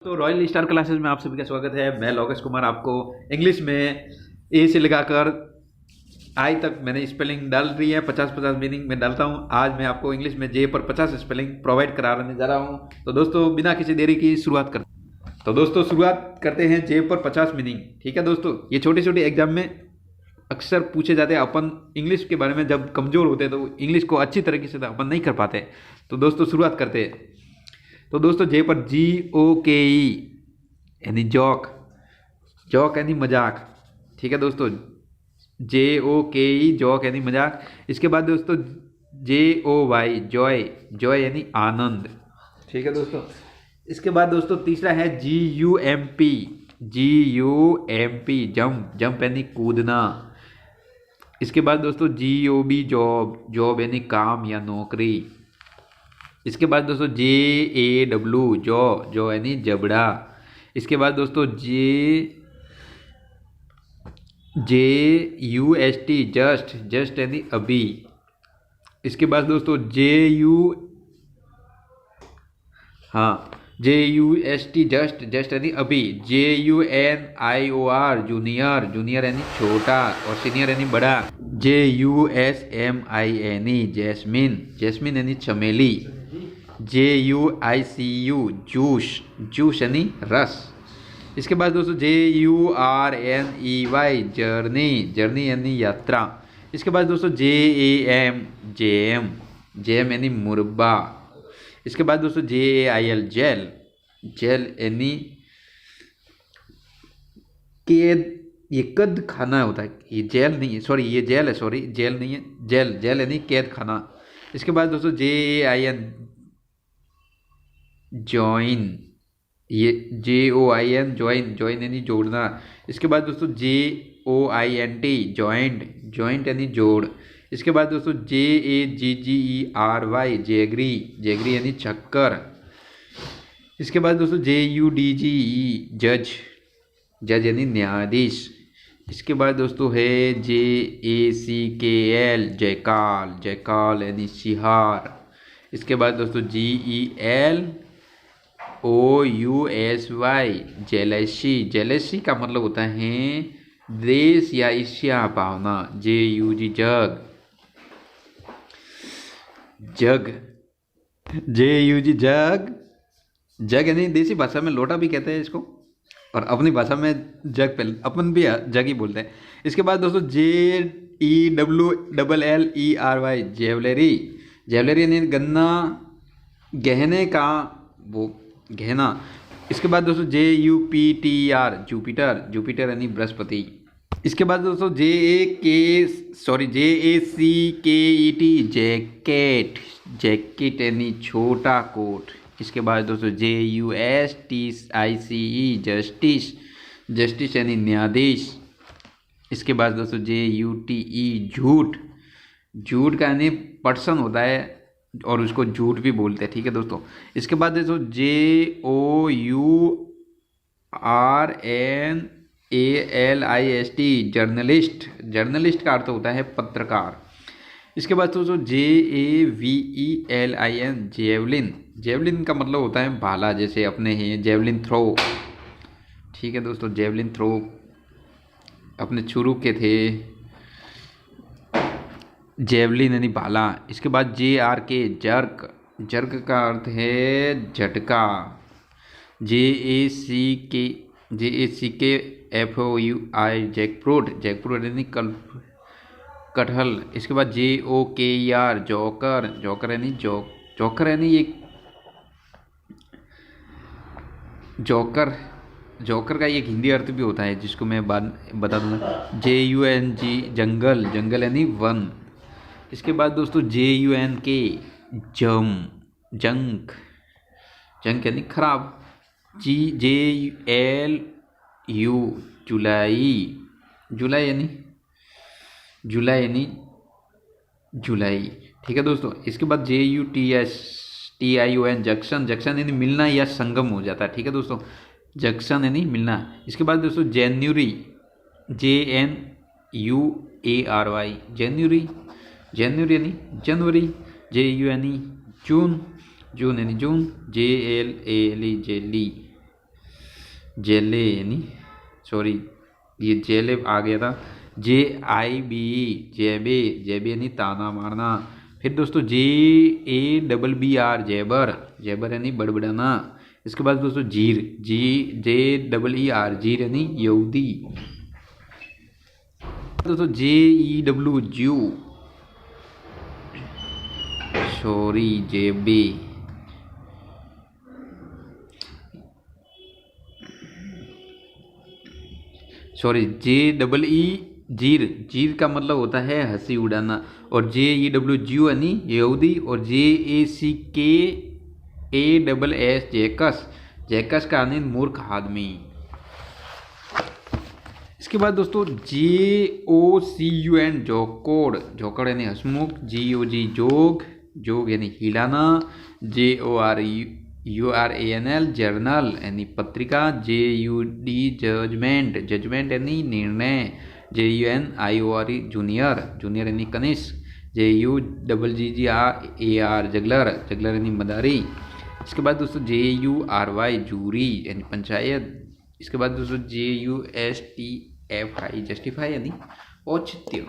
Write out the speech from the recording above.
तो royal star classes में आप सभी का स्वागत है। मैं लोकेश कुमार आपको इंग्लिश में ए से लगाकर आई तक मैंने स्पेलिंग डाल रही है। 50-50 मीनिंग में डालता हूँ। आज मैं आपको इंग्लिश में जे पर 50 स्पेलिंग प्रोवाइड कराने जा रहा हूँ। तो दोस्तों बिना किसी देरी की शुरुआत करते हैं जे पर 50 मीनिंग। ठीक है दोस्तों, ये छोटी छोटी एग्जाम में अक्सर पूछे जाते हैं। अपन इंग्लिश के बारे में जब कमज़ोर होते हैं तो इंग्लिश को अच्छी तरीके से अपन नहीं कर पाते। तो दोस्तों शुरुआत करते हैं। तो दोस्तों जे पर GOKE यानी जॉक, जॉक यानी मजाक। ठीक है दोस्तों, JOKE जॉक यानी मजाक। इसके बाद दोस्तों JOY जॉय, जॉय यानी आनंद। ठीक है दोस्तों, इसके बाद दोस्तों तीसरा है GUMP, GUMP जंप, जंप यानी कूदना। इसके बाद दोस्तों JOB जॉब, जॉब यानी काम या नौकरी। इसके बाद दोस्तों JAW जॉ, जॉ यानी जबड़ा। इसके बाद दोस्तों JUST जस्ट, जस्ट यानी अभी। इसके बाद दोस्तों JUST जस्ट, जस्ट यानी अभी। JUNIOR जूनियर, जूनियर यानी छोटा और सीनियर यानी बड़ा। JUSMINE जैस्मिन, जैस्मिन यानी चमेली। JUICU जूस, जूस यानी रस। इसके बाद दोस्तों JURNEY जर्नी, जर्नी यानी यात्रा। इसके बाद दोस्तों JAM जैम, जैम यानी मुरब्बा। इसके बाद दोस्तों JAIL जेल, जेल यानी कैद, ये कद खाना होता है। ये जेल नहीं है, सॉरी ये जेल है, सॉरी जेल नहीं है, जेल, जेल यानी कैद खाना। इसके बाद दोस्तों JAIN जॉइन, ये JOIN जॉइन, जॉइन यानी जोड़ना। इसके बाद दोस्तों JOINT जॉइंट, जॉइंट यानी जोड़। इसके बाद दोस्तों JAGGERY जैगरी, जैगरी यानी चक्कर। इसके बाद दोस्तों JUDGE जज, जज यानी न्यायाधीश। इसके बाद दोस्तों है JACKL जयकाल, जयकाल यानी सिहार। इसके बाद दोस्तों GELOUSY जेलसी, जेलसी का मतलब होता है देश या ईर्ष्या भावना। JUG जग, जग, JUG जग, जग यानी देसी भाषा में लोटा भी कहते हैं इसको, और अपनी भाषा में जग पे अपन भी जग ही बोलते हैं। इसके बाद दोस्तों JEWLLERY ज्वेलरी, ज्वेलरी यानी गन्ना, गहने का वो गहना। इसके बाद दोस्तों JUPITER जुपिटर, जुपिटर यानी बृहस्पति। इसके बाद दोस्तों JACKET जैकेट, जैकेट यानी छोटा कोट। इसके बाद दोस्तों JUSTICE जस्टिस, जस्टिस यानी न्यायाधीश। इसके बाद दोस्तों JUTE झूठ, झूठ का यानी पर्सन होता है और उसको झूठ भी बोलते हैं। ठीक है दोस्तों, इसके बाद दोस्तों JOURNALIST जर्नलिस्ट, जर्नलिस्ट का अर्थ होता है पत्रकार। इसके बाद दोस्तों JAVELIN जेवलिन, जेवलिन का मतलब होता है भाला, जैसे अपने हैं जेवलिन थ्रो। ठीक है दोस्तों, जेवलिन थ्रो अपने शुरू के थे, जेवलिन यानी भाला। इसके बाद JRK जर्क, जर्क का अर्थ है झटका। JACKFOUI जैकफ्रूट, जैकफ्रूट यानी कटहल। इसके बाद JOKER जोकर, जोकर यानी जोकर यानी एक जोकर, जोकर का एक हिंदी अर्थ भी होता है जिसको मैं बाद बता दूंगा। JUNG जंगल, जंगल यानी वन। इसके बाद दोस्तों JUNK जम, जंक, जंक यानी खराब। JULU जुलाई, जुलाई यानी जुलाई यानी जुलाई। ठीक है दोस्तों, इसके बाद JUTION जंक्शन, जंक्शन यानी मिलना या संगम हो जाता है। ठीक है दोस्तों, जंक्शन यानी मिलना। इसके बाद दोस्तों जनवरी, JNUARY जनवरी, जनवरी यानी जनवरी। JUNE जून, जून यानी जून। JLALE jelly. जेले यानी सॉरी ये जेले आ गया था, JIBE जेबे, जेबे यानी ताना मारना। फिर दोस्तों JABBR जेबर, जेबर यानी बड़बड़ाना। इसके बाद दोस्तों जीर, JER जीर यानी यहूदी। दोस्तों JEW ज्यू, सॉरी जेबे। सॉरी JEE जीर, जीर का मतलब होता है हंसी उड़ाना। और JEW ज्यू यानी यहूदी। और JACKASS जैकस, जैकस का यानी मूर्ख आदमी। इसके बाद दोस्तों JOCUN जोकोड़, जोकड़ यानी हंसमुख। GOG जोग, जोग यानी हिलाना। JORANL जर्नल यानी पत्रिका। JUD जजमेंट, जजमेंट यानी निर्णय। JUNIOR जूनियर, जूनियर यानी कनिष्ठ। JUGGR जगलर, जगलर यानी मदारी। इसके बाद दोस्तों JURY जूरी यानी पंचायत। इसके बाद दोस्तों JUSTFI जस्टिफाई यानी औचित्य।